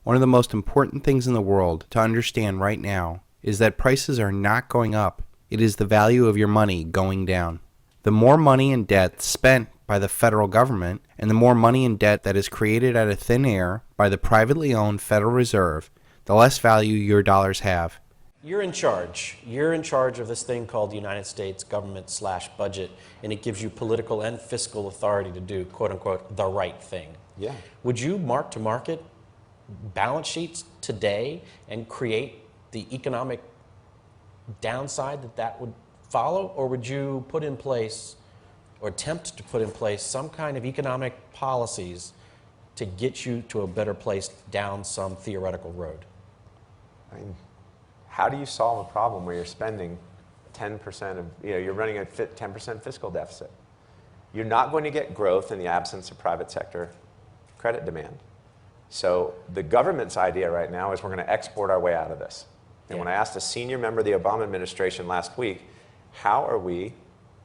One of the most important things in the world to understand right now is that prices are not going up. It is the value of your money going down. The more money and debt spent by the federal government and the more money and debt that is created out of thin air by the privately owned Federal Reserve, the less value your dollars have. You're in charge. You're in charge of this thing called the United States government/budget, and it gives you political and fiscal authority to do, quote unquote, the right thing. Yeah. Would you mark to market balance sheets today and create the economic downside that would follow, or would you put in place or attempt to put in place some kind of economic policies to get you to a better place down some theoretical road? I mean, how do you solve a problem where you're spending 10% of, you're running a 10% fiscal deficit? You're not going to get growth in the absence of private sector credit demand. So the government's idea right now is we're going to export our way out of this. And when I asked a senior member of the Obama administration last week, how are we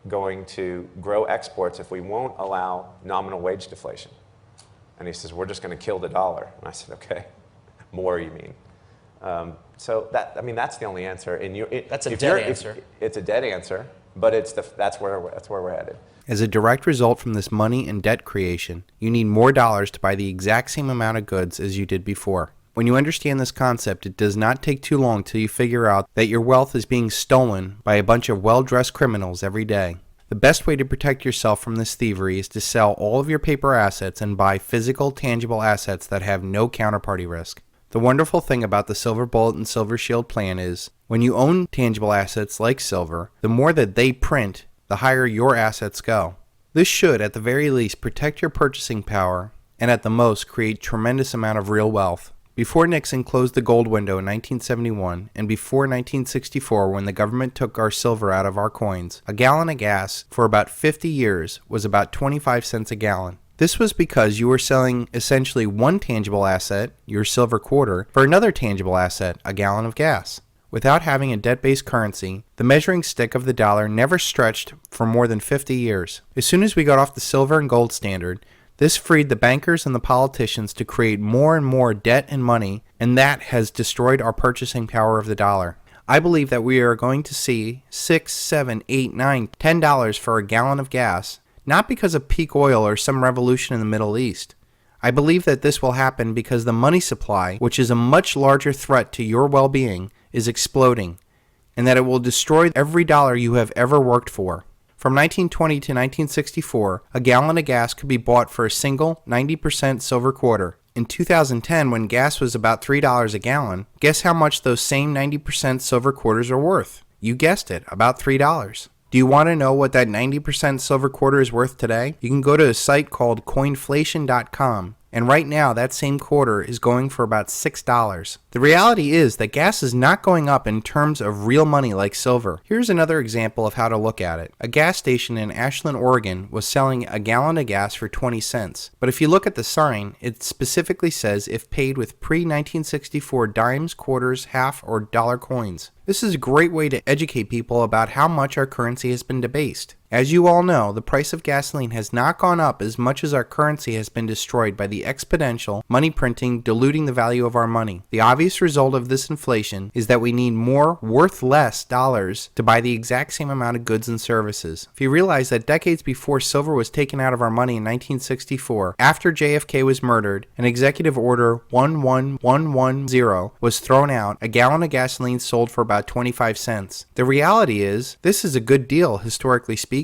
going to grow exports if we won't allow nominal wage deflation? And he says, we're just going to kill the dollar. And I said, okay, more you mean. So that's the only answer. And that's a dead answer. It's a dead answer, but that's where we're headed. As a direct result from this money and debt creation, you need more dollars to buy the exact same amount of goods as you did before. When you understand this concept, it does not take too long till you figure out that your wealth is being stolen by a bunch of well-dressed criminals every day. The best way to protect yourself from this thievery is to sell all of your paper assets and buy physical, tangible assets that have no counterparty risk. The wonderful thing about the Silver Bullet and SilverShield plan is, when you own tangible assets like silver, the more that they print, the higher your assets go. This should, at the very least, protect your purchasing power and at the most create tremendous amount of real wealth. Before Nixon closed the gold window in 1971 and before 1964 when the government took our silver out of our coins, a gallon of gas for about 50 years was about 25 cents a gallon. This was because you were selling essentially one tangible asset, your silver quarter, for another tangible asset, a gallon of gas. Without having a debt-based currency, the measuring stick of the dollar never stretched for more than 50 years. As soon as we got off the silver and gold standard, this freed the bankers and the politicians to create more and more debt and money, and that has destroyed our purchasing power of the dollar. I believe that we are going to see $6, $7, $8, $9, $10 for a gallon of gas, not because of peak oil or some revolution in the Middle East. I believe that this will happen because the money supply, which is a much larger threat to your well-being, is exploding, and that it will destroy every dollar you have ever worked for. From 1920 to 1964, a gallon of gas could be bought for a single 90% silver quarter. In 2010, when gas was about $3 a gallon, guess how much those same 90% silver quarters are worth? You guessed it, about $3. Do you want to know what that 90% silver quarter is worth today? You can go to a site called coinflation.com. And right now, that same quarter is going for about $6. The reality is that gas is not going up in terms of real money like silver. Here's another example of how to look at it. A gas station in Ashland, Oregon was selling a gallon of gas for 20 cents. But if you look at the sign, it specifically says if paid with pre-1964 dimes, quarters, half, or dollar coins. This is a great way to educate people about how much our currency has been debased. As you all know, the price of gasoline has not gone up as much as our currency has been destroyed by the exponential money printing diluting the value of our money. The obvious result of this inflation is that we need more worth less dollars to buy the exact same amount of goods and services. If you realize that decades before silver was taken out of our money in 1964, after JFK was murdered, an executive order 11110 was thrown out, a gallon of gasoline sold for about 25 cents. The reality is, this is a good deal historically speaking.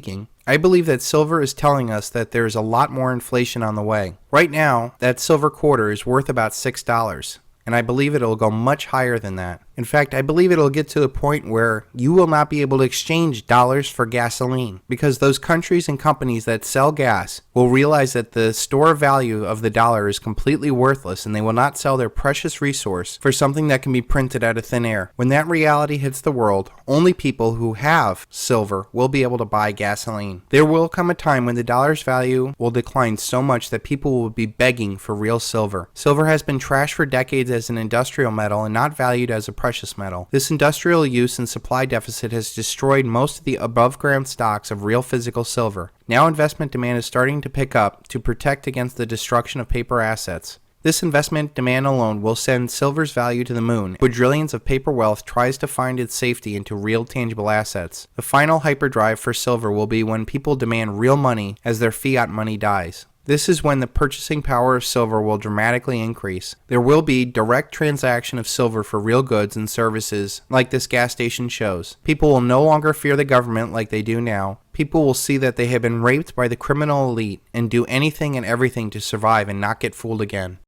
I believe that silver is telling us that there is a lot more inflation on the way. Right now, that silver quarter is worth about $6, and I believe it'll go much higher than that. In fact, I believe it'll get to the point where you will not be able to exchange dollars for gasoline, because those countries and companies that sell gas will realize that the store value of the dollar is completely worthless, and they will not sell their precious resource for something that can be printed out of thin air. When that reality hits the world, only people who have silver will be able to buy gasoline. There will come a time when the dollar's value will decline so much that people will be begging for real silver. Silver has been trashed for decades as an industrial metal and not valued as a precious metal. This industrial use and supply deficit has destroyed most of the above-ground stocks of real physical silver. Now investment demand is starting to pick up to protect against the destruction of paper assets. This investment demand alone will send silver's value to the moon. Quadrillions of paper wealth tries to find its safety into real tangible assets. The final hyperdrive for silver will be when people demand real money as their fiat money dies. This is when the purchasing power of silver will dramatically increase. There will be direct transaction of silver for real goods and services like this gas station shows. People will no longer fear the government like they do now. People will see that they have been raped by the criminal elite and do anything and everything to survive and not get fooled again.